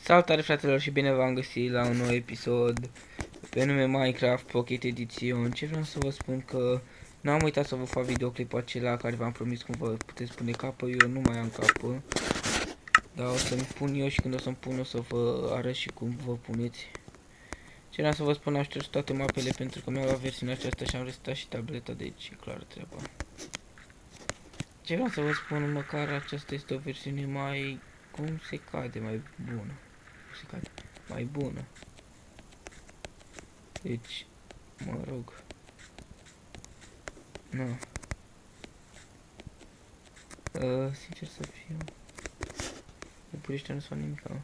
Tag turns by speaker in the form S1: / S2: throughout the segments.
S1: Salutare fraților și bine v-am găsit la un nou episod pe nume Minecraft Pocket Edition. Ce vreau să vă spun că n-am uitat să vă fac videoclipul acela care v-am promis cum vă puteți pune capă. Eu nu mai am capă, dar o să-mi pun eu și când o să-mi pun o să vă arăt și cum vă puneți. Ce vreau să vă spun, am șters toate mapele pentru că mi-am luat versiunea aceasta și am resetat și tableta, deci e clar treaba. Ce vreau să vă spun, măcar aceasta este o versiune mai, cum se cade, mai bună. Se cade, mai bună. Deci, mă rog. Nu. Sincer să fiu. Lupurii nu sunt nimic, mă.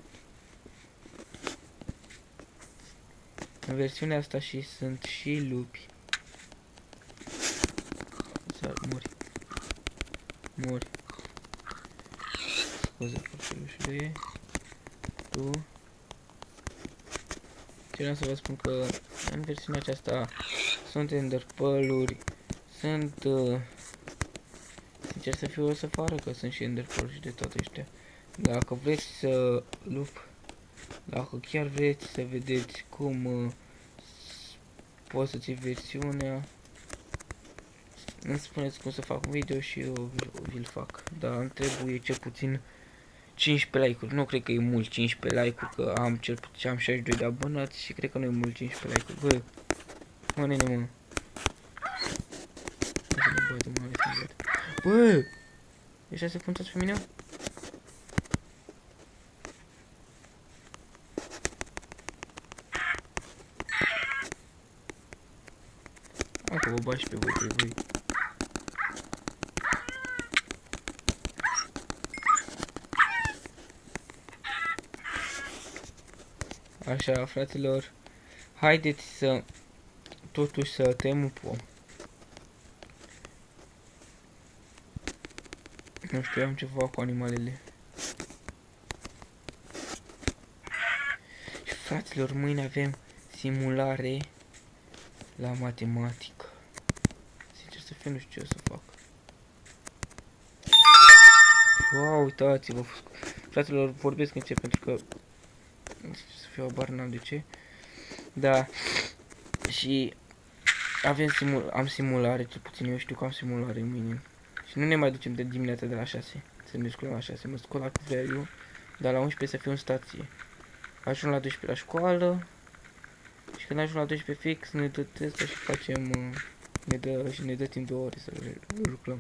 S1: În versiunea asta și sunt și lupi. Să mori. Mori. Scuze, copilul tu. Ce vreau să vă spun că în versiunea aceasta sunt enderpearl-uri, sunt sincer să fiu, o să fară că sunt și enderpearl și de toate ăștia. Dacă vreți să dacă chiar vreți să vedeți cum poți să ții versiunea, îmi spuneți cum să fac un video și eu vi-l fac. Dar îmi trebuie cel puțin 15 like-uri. Nu cred că e mult 15 like-uri, că am cel puțin am 62 de abonați și cred că nu e mult 15 like-uri. Bă, nene, mă. Bă! Deja se puntați pe mine? Acum vă bași pe voi, Așa, fraților, haideți să totuși să tăiem un pom. Nu știu, am ceva cu animalele. Și fraților, mâine avem simulare la matematică. Sincer să fiu, nu știu ce o să fac. Wow, uitați-vă, fraților, vorbesc încet pentru că să fiu abar, n-am de ce. Da. Și am simulare, cel puțin eu știu că am simulare mâine. Și nu ne mai ducem de dimineața de la 6. Să ne sculăm la 6. Mă scol la cuveriu, dar la 11 să fiu în stație. Ajung la 12 la școală. Și când ajung la 12 fix, ne dă testul și facem... ne dă timp 2 ore să lucrăm.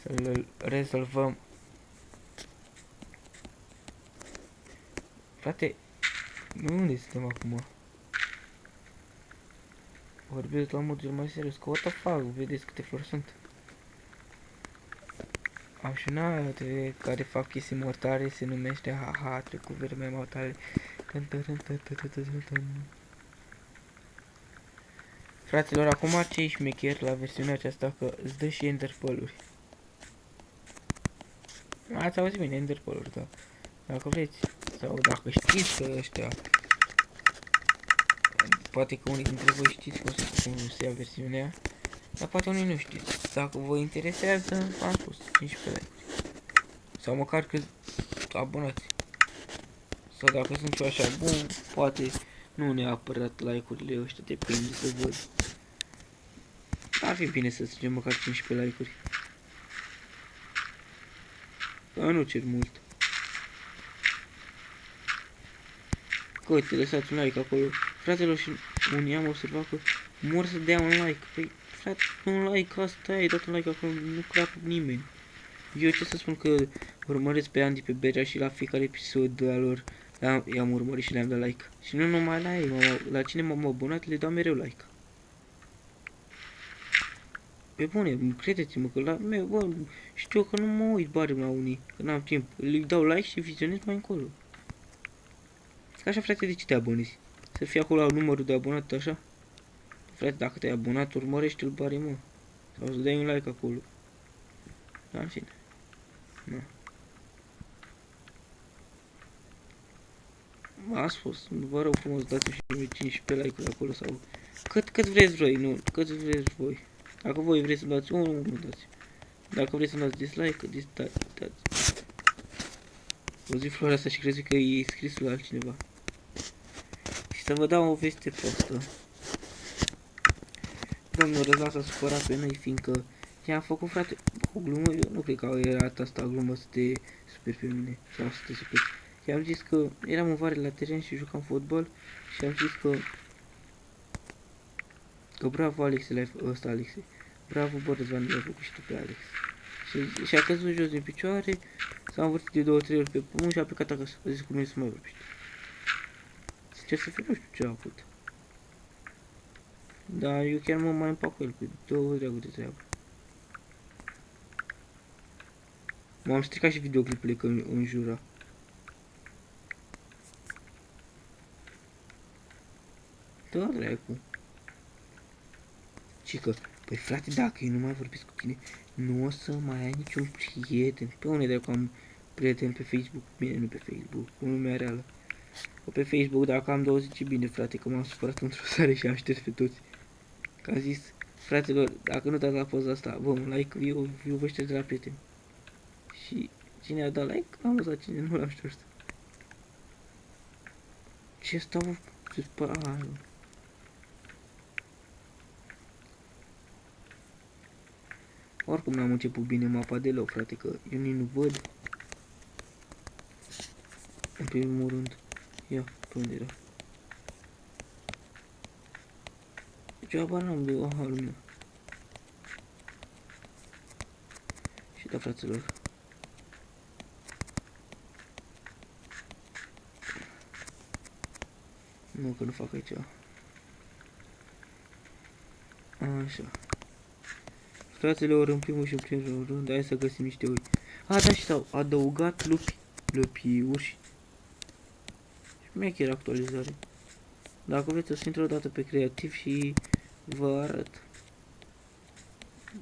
S1: Să-l rezolvăm. Frate, unde suntem acum? Vorbesc la modul mai serios, că what the fuck, vedeți câte flori sunt. Am și una care fac chestii mortare, se numește haha, trec cu verme mortale. Fraților, acum ce-i șmecher la versiunea aceasta, că îți dă și enderpearl-uri. Ați auzit bine, enderpearl-uri, da. Dacă vreți, sau dacă știți că ăștia, poate că unii dintre voi știți cum se ia versiunea, dar poate unii nu știți. Dacă vă interesează, v-am spus, 15 like. Sau măcar că abonați. Sau dacă sunt eu așa bun, poate nu neapărat like-urile ăștia, depinde să văd. Ar fi bine să strângem măcar 15 like-uri. Dar nu cer mult. Că uite, lăsați un like acolo. Fratelor, și unii am observat că mor să dea un like. Păi, frate, un like, asta e, dat un like acolo, nu crapă nimeni. Eu ce să spun că urmăresc pe Andy, pe Berea și la fiecare episod al lor i-am urmărit și le-am dat like. Și nu numai la ei, la cine m-am abonat le dau mereu like. Pe bune, credeți-mă că la meu, bă, știu că nu mă uit bari la unii, că n-am timp. Le dau like și vizionez mai încolo. Ca așa, frate, de ce te abonezi? Să fie acolo la numărul de abonat, așa? Frate, dacă te-ai abonat, urmărește-l bari, mă. Sau să dai un like acolo. Da, în fine. Da. M-a spus, vă rog frumos, dați-mi și 15 like-uri acolo sau... Cât vreți voi, nu, cât vreți voi. Dacă voi vreți să dați unul, nu dați. Dacă vreți să dați dislike, dați. O zi floarea asta și crezi că e scrisul altcineva. Și să vă dau o veste prostă. Domnul Răzvan s-a supărat pe noi, fiindcă i-am făcut, frate, o glumă. Eu nu cred că era asta glumă să te superi pe mine sau să te superi. I-am zis că eram în vară la teren și jucam fotbal și am zis că bravo Alex, ăsta Alex. Bravo, bă, Răzvan, l-ai făcut și tu pe Alex. Și a căzut jos din picioare, s-a învârtit de 2-3 ori pe pământ și a plecat acasă. A zis cu mine să mai vorbește. Sincer să fiu, nu știu ce a făcut. Dar eu chiar mă mai împac cu el, cu două draguri de treabă. M-am stricat și videoclipurile că îmi jura. Da, dracu. Cică, păi frate, dacă eu nu mai vorbesc cu tine, nu o să mai ai niciun prieten. Pe unde dracu am prieten pe Facebook? Bine, nu pe Facebook, cu lumea reală. Că pe Facebook, dacă am 20, bine, frate, că m-am supărat într-o seară și am șters pe toți. Că am zis, fratelor, dacă nu dați la poza asta, vă un like, eu vă șterg de la prieteni. Și cine a dat like, am lăsat, cine nu l-am șters. Ce stau se spăra? Oricum n-am început bine mapa deloc, frate, că eu nici nu văd. În primul rând, ia, pe unde era? Deci eu n-am de aha, lumea. Și da, fraților. Nu, că nu fac aici. Așa. Fraților, în primul și în primul rând, hai să găsim niște oi. A, da, și s-au adăugat lupi urși. Șmecher actualizare. Dacă vreți, o să intru o dată pe creativ și vă arăt.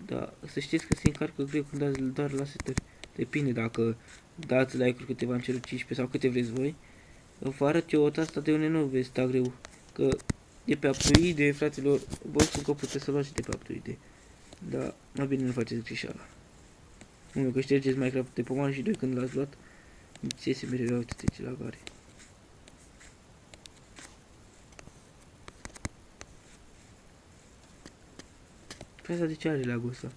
S1: Da, să știți că se încarcă greu când dați doar la setări. Depinde dacă dați like-uri câteva în cerul 15 sau câte vreți voi. Vă arăt eu asta de unde nu veți sta greu. Că e pe Aptoide, fraților, vă spun că puteți să luați și de pe Aptoide. Dar mai bine nu faceți greșeala. Unul că ștergeți Minecraft de pomană și doi când l-ați luat, ți iese mereu, uite-te ce lag are. Pe asta de ce are lag-ul ăsta?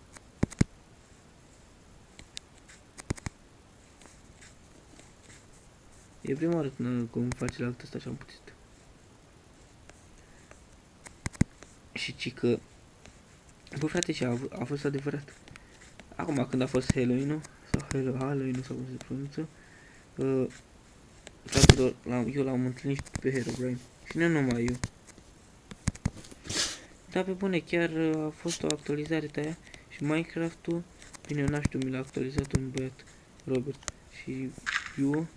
S1: E prima oară cum face lag ăsta așa am puțit. Și ci că... Bă, frate, și a fost adevărat. Acum când a fost Halloween-ul, sau Halloween-ul, sau cum se pronunță, fraților, eu l-am întâlnit pe Herobrine. Și nu numai eu. Da, pe bune, chiar a fost o actualizare de aia și Minecraft-ul, bine, eu n-am știu, mi l-a actualizat un băiat, Robert, și eu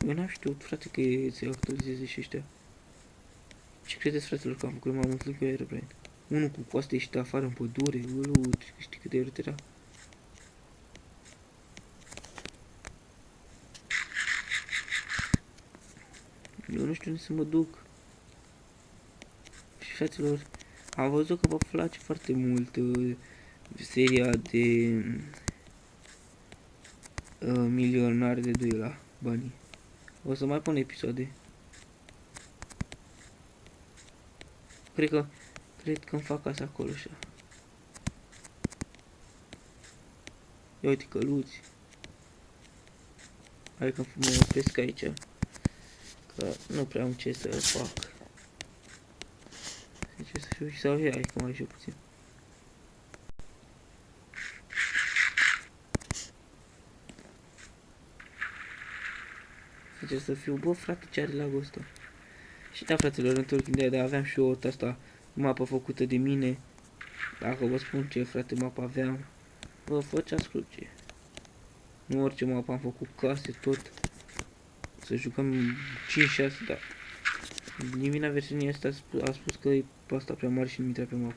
S1: n-am știut, frate, că se actualizeze și ăștia. Ce credeți, fraților, că am făcut? M-am întâlnit cu Herobrine. Unul cu coaste ieșit afară în pădure, știi cât de urât era? Eu nu știu unde să mă duc. Și, fraților, am văzut că vă place foarte mult seria de milionari de doi la banii. O să mai pun episoade. Cred că îmi fac casa acolo așa. Ia uite căluți. Hai că mă opresc aici. Că nu prea am ce să fac. Ce să fiu și sau hai că mai joc puțin. Sincer să fiu, bă frate, ce are lag-ul ăsta? Și da, fraților, întorc ideea de aveam și eu asta mapă făcută de mine. Dacă vă spun ce, frate, mapă aveam, vă făceați cruce. Nu orice mapă am făcut, case, tot. Să jucăm 5-6, dar Divina versiunea asta a spus că e asta prea mare și nu intra pe mapă.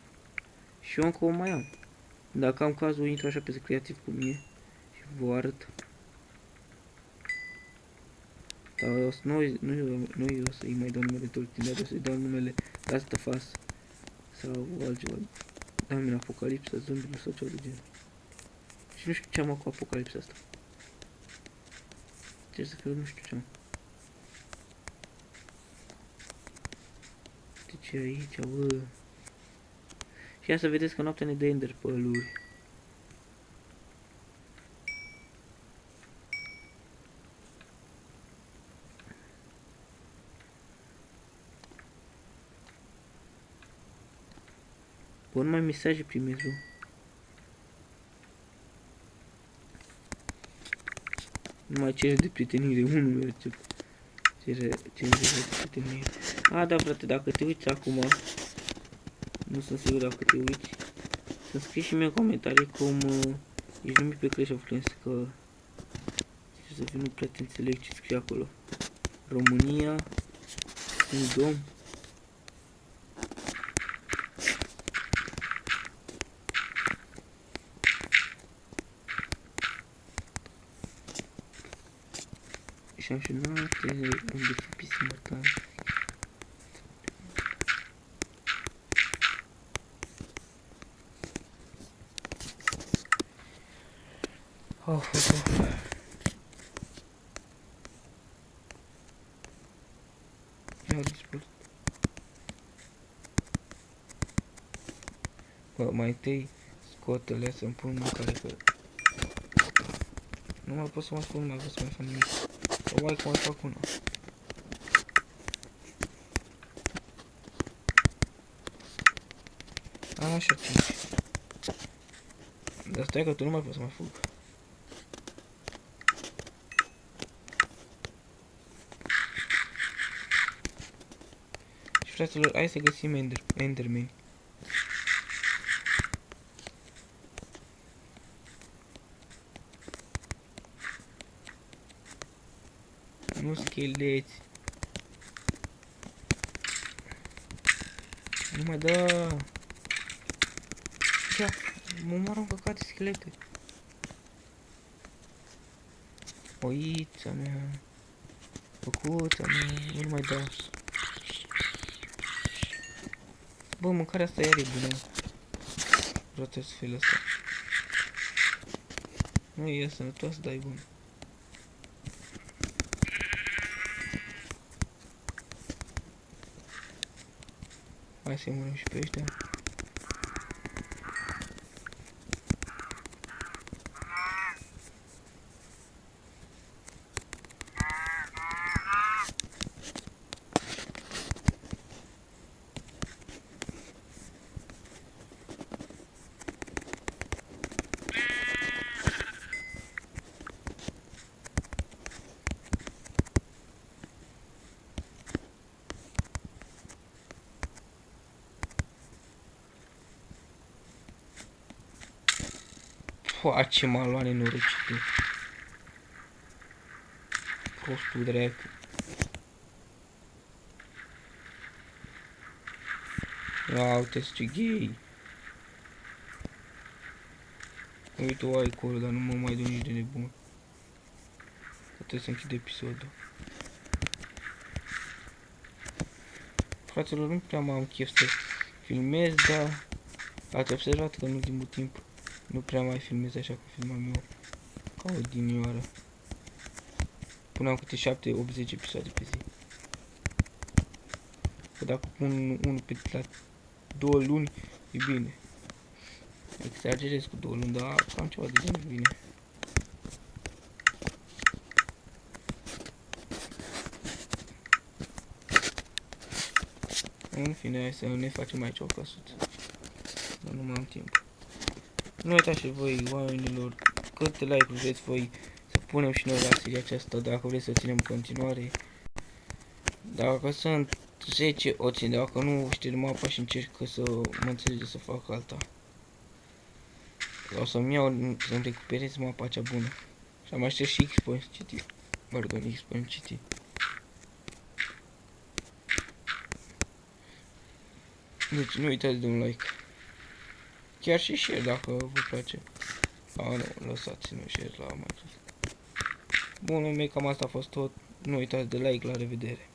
S1: Și eu încă o mai am. Dacă am cazul, intru așa pe creativ cu mine și vă arăt. Dar nu o să-i mai dau numele Tolkien, o să-i dau numele Last of Us sau altceva. Dau în Apocalipsa, zombilor sau ceva de genul. Și nu știu ce am cu Apocalipsa asta. Trebuie să fiu, nu știu ce. De ce aici, bă? Și ia să vedeți că noaptea ne dă ender pearl-uri. Bă, numai mesaje primesc, bă. Numai cereri de prietenire, unul merge. Cereri de prietenire. A, da, frate, dacă te uiți acum, nu sunt sigur dacă te uiți, să scrii și mie în comentarii cum ești numit pe Clash of Clans, că să fiu, nu prea te înțeleg ce scrie acolo. România, Kingdom. Șampionate, unde fi pisimătan. Ia dispus. Bă, mai întâi scot-le să-mi pun mâncare că... Nu mai pot să mai spun, nu mai pot să mai fac nimic. O mai că mai fac una. Am așa 5. Dar stai că tu nu mai poți să mai fug. Și fraților, hai să găsim endermeni. Nu scheleți. Nu mai da. Ia, mă omoară un căcat de schelete. Oița mea. Făcuța mea, nu mai da. Bă, mâncarea asta iar e bună. Vreau să fie asta. Nu e sănătoasă, dar e bună. Hai să-i murim și pe ăștia. Pua, ce m-a luat nenorocitul. Prostul drept. Ia uite-ți ce gay. Uite o ai acolo, dar nu mă mai dau nici de nebun. Trebuie să închid episodul. Fraților, nu prea am chef să filmez, dar ați observat că în ultimul timp nu prea mai filmez așa cum filmam eu, ca o dinioară. Puneam câte 7-80 episoade pe zi. Că dacă pun unul pe la 2 luni, e bine. Exagerez cu 2 luni, dar cam ceva de genul bine. În fine, hai să ne facem aici o căsuță. Dar nu mai am timp. Nu uitați și voi, oamenilor, câte like-uri vreți voi să punem și noi la seria aceasta, dacă vreți să o ținem în continuare. Dacă sunt 10, o țin, dacă nu șterg mapa și încerc să mă înțelege să fac alta. O să-mi iau, să-mi recuperez mapa cea bună. Și am aștept și X-Point City. Pardon, X-Point City. Deci nu uitați de un like. Chiar și share dacă vă place. Nu, lăsați, nu share la Minecraft. Bun, mei, cam asta a fost tot. Nu uitați de like, la revedere.